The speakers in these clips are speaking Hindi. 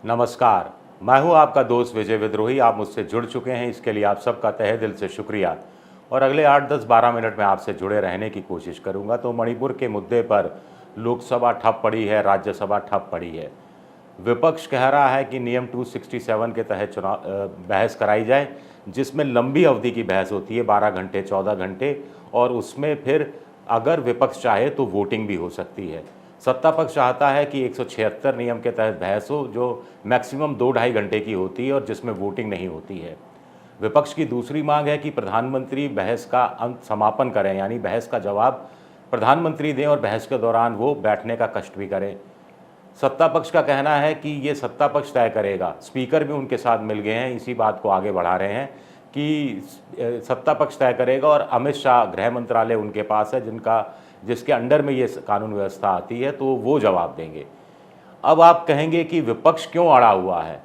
नमस्कार। मैं हूं आपका दोस्त विजय विद्रोही। आप मुझसे जुड़ चुके हैं, इसके लिए आप सबका तहे दिल से शुक्रिया। और अगले 8, 10, 12 मिनट में आपसे जुड़े रहने की कोशिश करूंगा। तो मणिपुर के मुद्दे पर लोकसभा ठप पड़ी है, राज्यसभा ठप पड़ी है। विपक्ष कह रहा है कि नियम 267 के तहत चुनाव बहस कराई जाए, जिसमें लंबी अवधि की बहस होती है, 12 घंटे, 14 घंटे, और उसमें फिर अगर विपक्ष चाहे तो वोटिंग भी हो सकती है। सत्ता पक्ष चाहता है कि 176 नियम के तहत बहस हो, जो मैक्सिमम 2-2.5 घंटे की होती है और जिसमें वोटिंग नहीं होती है। विपक्ष की दूसरी मांग है कि प्रधानमंत्री बहस का अंत समापन करें, यानी बहस का जवाब प्रधानमंत्री दें और बहस के दौरान वो बैठने का कष्ट भी करें। सत्ता पक्ष का कहना है कि ये सत्ता पक्ष तय करेगा। स्पीकर भी उनके साथ मिल गए हैं, इसी बात को आगे बढ़ा रहे हैं कि सत्ता पक्ष तय करेगा और अमित शाह गृह मंत्रालय उनके पास है, जिसके अंडर में ये कानून व्यवस्था आती है, तो वो जवाब देंगे। अब आप कहेंगे कि विपक्ष क्यों अड़ा हुआ है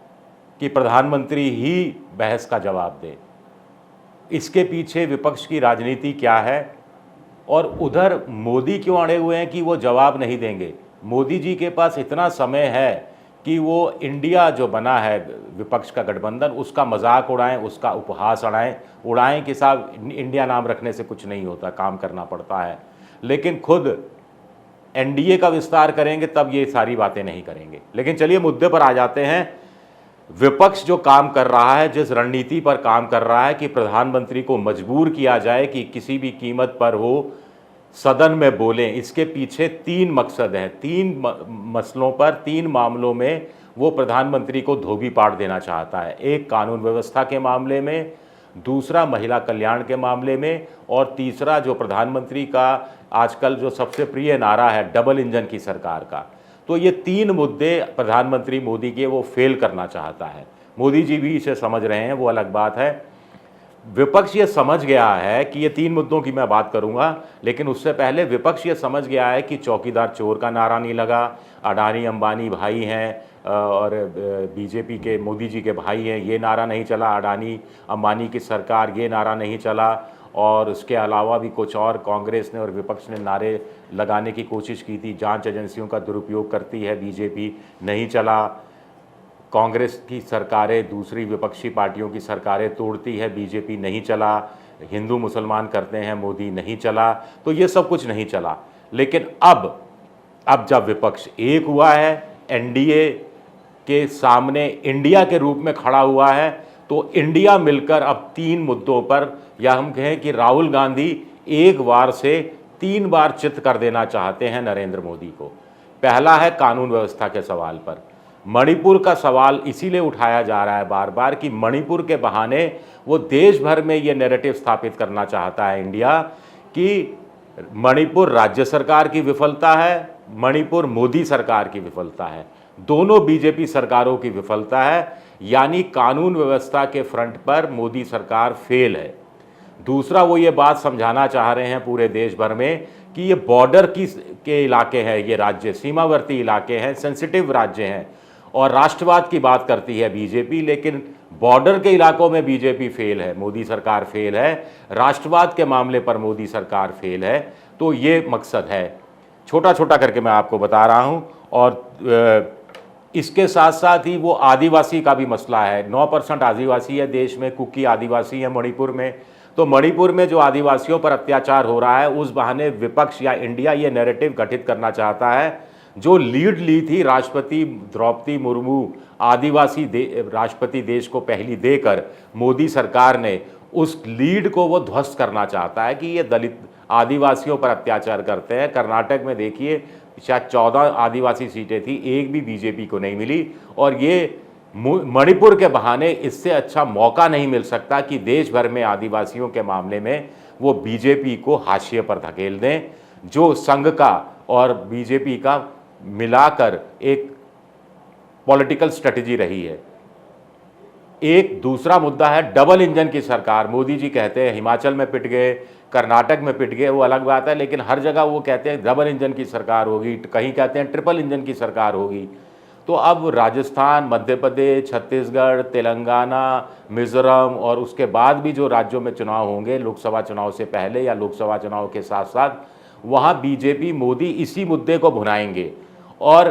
कि प्रधानमंत्री ही बहस का जवाब दे। इसके पीछे विपक्ष की राजनीति क्या है और उधर मोदी क्यों अड़े हुए हैं कि वो जवाब नहीं देंगे। मोदी जी के पास इतना समय है कि वो इंडिया जो बना है विपक्ष का गठबंधन, उसका मजाक उड़ाएं, उसका उपहास उड़ाएं कि साहब इंडिया नाम रखने से कुछ नहीं होता, काम करना पड़ता है। लेकिन खुद एनडीए का विस्तार करेंगे तब ये सारी बातें नहीं करेंगे। लेकिन चलिए मुद्दे पर आ जाते हैं। विपक्ष जो काम कर रहा है, जिस रणनीति पर काम कर रहा है कि प्रधानमंत्री को मजबूर किया जाए कि किसी भी कीमत पर वो सदन में बोलें, इसके पीछे 3 मकसद हैं। 3 मसलों पर, 3 मामलों में वो प्रधानमंत्री को धोबी पाड़ देना चाहता है। एक कानून व्यवस्था के मामले में, दूसरा महिला कल्याण के मामले में, और तीसरा जो प्रधानमंत्री का आजकल जो सबसे प्रिय नारा है, डबल इंजन की सरकार का। तो ये 3 मुद्दे प्रधानमंत्री मोदी के वो फेल करना चाहता है। मोदी जी भी इसे समझ रहे हैं, वो अलग बात है। विपक्ष ये समझ गया है कि ये 3 मुद्दों की मैं बात करूंगा, लेकिन उससे पहले विपक्ष ये समझ गया है कि चौकीदार चोर का नारा नहीं लगा, अडानी अंबानी भाई हैं और बीजेपी के मोदी जी के भाई हैं, ये नारा नहीं चला, अडानी अंबानी की सरकार, ये नारा नहीं चला, और उसके अलावा भी कुछ और कांग्रेस ने और विपक्ष ने नारे लगाने की कोशिश की थी। जांच एजेंसियों का दुरुपयोग करती है बीजेपी, नहीं चला। कांग्रेस की सरकारें दूसरी विपक्षी पार्टियों की सरकारें तोड़ती है बीजेपी, नहीं चला। हिंदू मुसलमान करते हैं मोदी, नहीं चला। तो ये सब कुछ नहीं चला। लेकिन अब जब विपक्ष एक हुआ है, एनडीए के सामने इंडिया के रूप में खड़ा हुआ है, तो इंडिया मिलकर अब 3 मुद्दों पर, या हम कहें कि राहुल गांधी एक बार से 3 बार चित कर देना चाहते हैं नरेंद्र मोदी को। पहला है कानून व्यवस्था के सवाल पर। मणिपुर का सवाल इसीलिए उठाया जा रहा है बार बार कि मणिपुर के बहाने वो देश भर में ये नैरेटिव स्थापित करना चाहता है इंडिया कि मणिपुर राज्य सरकार की विफलता है, मणिपुर मोदी सरकार की विफलता है, दोनों बीजेपी सरकारों की विफलता है, यानी कानून व्यवस्था के फ्रंट पर मोदी सरकार फेल है। दूसरा, वो ये बात समझाना चाह रहे हैं पूरे देश भर में कि ये बॉर्डर के इलाके हैं, ये राज्य सीमावर्ती इलाके हैं, सेंसिटिव राज्य हैं, और राष्ट्रवाद की बात करती है बीजेपी, लेकिन बॉर्डर के इलाकों में बीजेपी फेल है, मोदी सरकार फेल है, राष्ट्रवाद के मामले पर मोदी सरकार फेल है। तो ये मकसद है, छोटा छोटा करके मैं आपको बता रहा हूँ। और इसके साथ साथ ही वो आदिवासी का भी मसला है। 9% आदिवासी है देश में, कुकी आदिवासी है मणिपुर में। तो मणिपुर में जो आदिवासियों पर अत्याचार हो रहा है, उस बहाने विपक्ष या इंडिया ये नैरेटिव गठित करना चाहता है। जो लीड ली थी राष्ट्रपति द्रौपदी मुर्मू आदिवासी राष्ट्रपति देश को पहली देकर मोदी सरकार ने, उस लीड को वो ध्वस्त करना चाहता है कि ये दलित आदिवासियों पर अत्याचार करते हैं। कर्नाटक में देखिए, शायद 14 आदिवासी सीटें थी, एक भी बीजेपी को नहीं मिली। और ये मणिपुर के बहाने इससे अच्छा मौका नहीं मिल सकता कि देश भर में आदिवासियों के मामले में वो बीजेपी को हाशिए पर धकेल दें, जो संघ का और बीजेपी का मिलाकर एक पॉलिटिकल स्ट्रेटजी रही है। एक दूसरा मुद्दा है डबल इंजन की सरकार। मोदी जी कहते हैं हिमाचल में पिट गए, कर्नाटक में पिट गए, वो अलग बात है, लेकिन हर जगह वो कहते हैं डबल इंजन की सरकार होगी, कहीं कहते हैं ट्रिपल इंजन की सरकार होगी। तो अब राजस्थान, मध्य प्रदेश, छत्तीसगढ़, तेलंगाना, मिजोरम और उसके बाद भी जो राज्यों में चुनाव होंगे, लोकसभा चुनाव से पहले या लोकसभा चुनाव के साथ साथ, वहाँ बीजेपी मोदी इसी मुद्दे को भुनाएंगे। और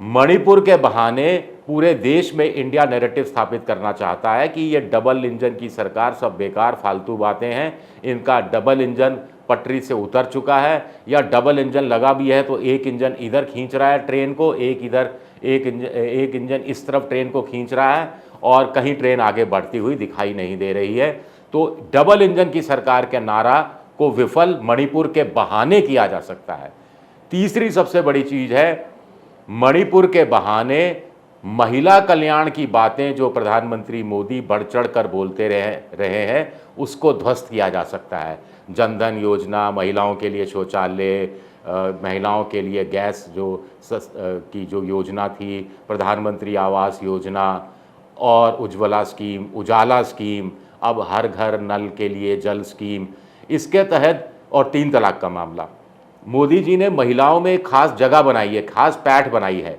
मणिपुर के बहाने पूरे देश में इंडिया नैरेटिव स्थापित करना चाहता है कि ये डबल इंजन की सरकार सब बेकार फालतू बातें हैं, इनका डबल इंजन पटरी से उतर चुका है, या डबल इंजन लगा भी है तो एक इंजन इधर खींच रहा है ट्रेन को, एक इंजन इस तरफ ट्रेन को खींच रहा है और कहीं ट्रेन आगे बढ़ती हुई दिखाई नहीं दे रही है। तो डबल इंजन की सरकार के नारा को विफल मणिपुर के बहाने किया जा सकता है। तीसरी सबसे बड़ी चीज है, मणिपुर के बहाने महिला कल्याण की बातें जो प्रधानमंत्री मोदी बढ़ चढ़ कर बोलते रहे हैं उसको ध्वस्त किया जा सकता है। जनधन योजना, महिलाओं के लिए शौचालय, महिलाओं के लिए गैस की जो योजना थी, प्रधानमंत्री आवास योजना और उजाला स्कीम, अब हर घर नल के लिए जल स्कीम, इसके तहत, और 3 तलाक का मामला, मोदी जी ने महिलाओं में एक खास जगह बनाई है, खास पैठ बनाई है।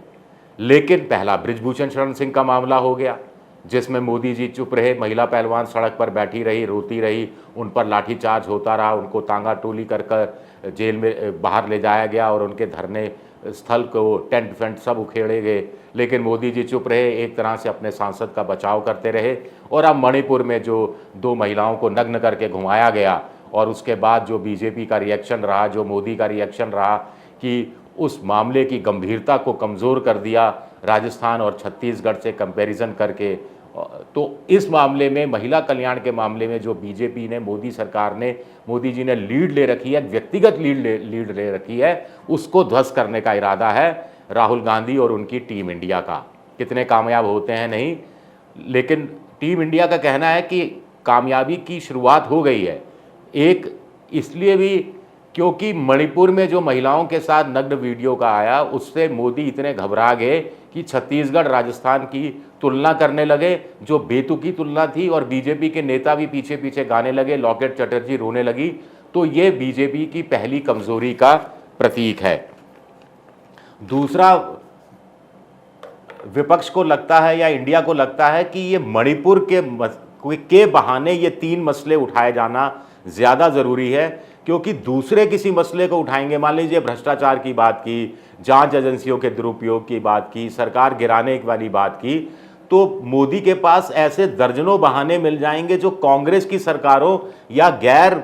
लेकिन पहला बृजभूषण शरण सिंह का मामला हो गया जिसमें मोदी जी चुप रहे, महिला पहलवान सड़क पर बैठी रही, रोती रही, उन पर लाठीचार्ज होता रहा, उनको तांगा टोली कर जेल में बाहर ले जाया गया और उनके धरने स्थल को, टेंट फेंट सब उखेड़े गए। लेकिन मोदी जी चुप रहे, एक तरह से अपने सांसद का बचाव करते रहे। और अब मणिपुर में जो 2 महिलाओं को नग्न करके घुमाया गया और उसके बाद जो बीजेपी का रिएक्शन रहा, जो मोदी का रिएक्शन रहा कि उस मामले की गंभीरता को कमज़ोर कर दिया राजस्थान और छत्तीसगढ़ से कंपैरिजन करके। तो इस मामले में, महिला कल्याण के मामले में जो बीजेपी ने, मोदी जी ने लीड ले रखी है, व्यक्तिगत लीड ले रखी है, उसको ध्वस्त करने का इरादा है राहुल गांधी और उनकी टीम इंडिया का। कितने कामयाब होते हैं नहीं, लेकिन टीम इंडिया का कहना है कि कामयाबी की शुरुआत हो गई है। एक इसलिए भी क्योंकि मणिपुर में जो महिलाओं के साथ नग्न वीडियो का आया उससे मोदी इतने घबरा गए कि छत्तीसगढ़ राजस्थान की तुलना करने लगे, जो बेतुकी तुलना थी, और बीजेपी के नेता भी पीछे पीछे गाने लगे, लॉकेट चटर्जी रोने लगी। तो ये बीजेपी की पहली कमजोरी का प्रतीक है। दूसरा, विपक्ष को लगता है या इंडिया को लगता है कि ये मणिपुर के बहाने ये 3 मसले उठाए जाना ज़्यादा ज़रूरी है, क्योंकि दूसरे किसी मसले को उठाएंगे, मान लीजिए भ्रष्टाचार की बात की, जांच एजेंसियों के दुरुपयोग की बात की, सरकार गिराने वाली बात की, तो मोदी के पास ऐसे दर्जनों बहाने मिल जाएंगे जो कांग्रेस की सरकारों या गैर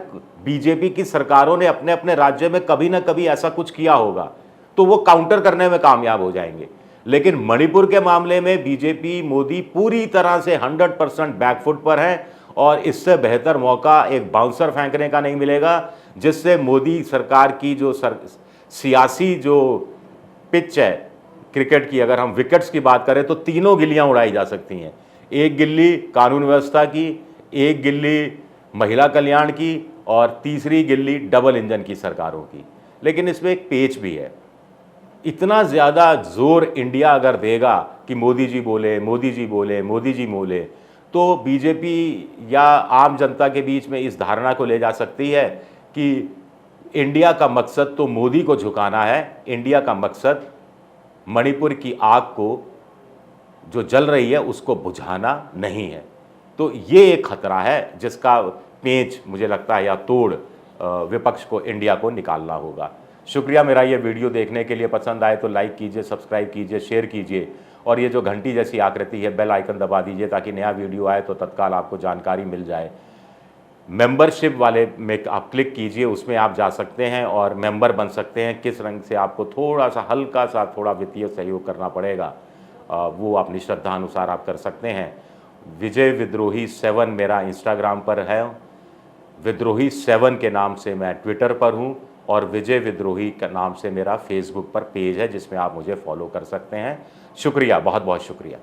बीजेपी की सरकारों ने अपने अपने राज्य में कभी ना कभी ऐसा कुछ किया होगा, तो वो काउंटर करने में कामयाब हो जाएंगे। लेकिन मणिपुर के मामले में बीजेपी, मोदी पूरी तरह से 100% बैकफुट पर है और इससे बेहतर मौका एक बाउंसर फेंकने का नहीं मिलेगा, जिससे मोदी सरकार की जो सियासी जो पिच है क्रिकेट की, अगर हम विकेट्स की बात करें तो तीनों गिल्लियां उड़ाई जा सकती हैं। एक गिल्ली कानून व्यवस्था की, एक गिल्ली महिला कल्याण की और तीसरी गिल्ली डबल इंजन की सरकारों की। लेकिन इसमें एक पेच भी है। इतना ज़्यादा जोर इंडिया अगर देगा कि मोदी जी बोले, मोदी जी बोले, मोदी जी बोले, तो बीजेपी या आम जनता के बीच में इस धारणा को ले जा सकती है कि इंडिया का मकसद तो मोदी को झुकाना है, इंडिया का मकसद मणिपुर की आग को जो जल रही है उसको बुझाना नहीं है। तो ये एक खतरा है जिसका पेंच मुझे लगता है या तोड़ विपक्ष को, इंडिया को निकालना होगा। शुक्रिया मेरा ये वीडियो देखने के लिए। पसंद आए तो लाइक कीजिए, सब्सक्राइब कीजिए, शेयर कीजिए और ये जो घंटी जैसी आकृति है बेल आइकन दबा दीजिए ताकि नया वीडियो आए तो तत्काल आपको जानकारी मिल जाए। मेंबरशिप वाले में आप क्लिक कीजिए, उसमें आप जा सकते हैं और मेंबर बन सकते हैं। किस रंग से आपको थोड़ा सा हल्का सा थोड़ा वित्तीय सहयोग करना पड़ेगा, वो अपनी श्रद्धा अनुसार आप कर सकते हैं। विजय विद्रोही 7 मेरा इंस्टाग्राम पर है, विद्रोही 7 के नाम से मैं ट्विटर पर हूँ और विजय विद्रोही के नाम से मेरा फेसबुक पर पेज है जिसमें आप मुझे फॉलो कर सकते हैं। शुक्रिया, बहुत बहुत शुक्रिया।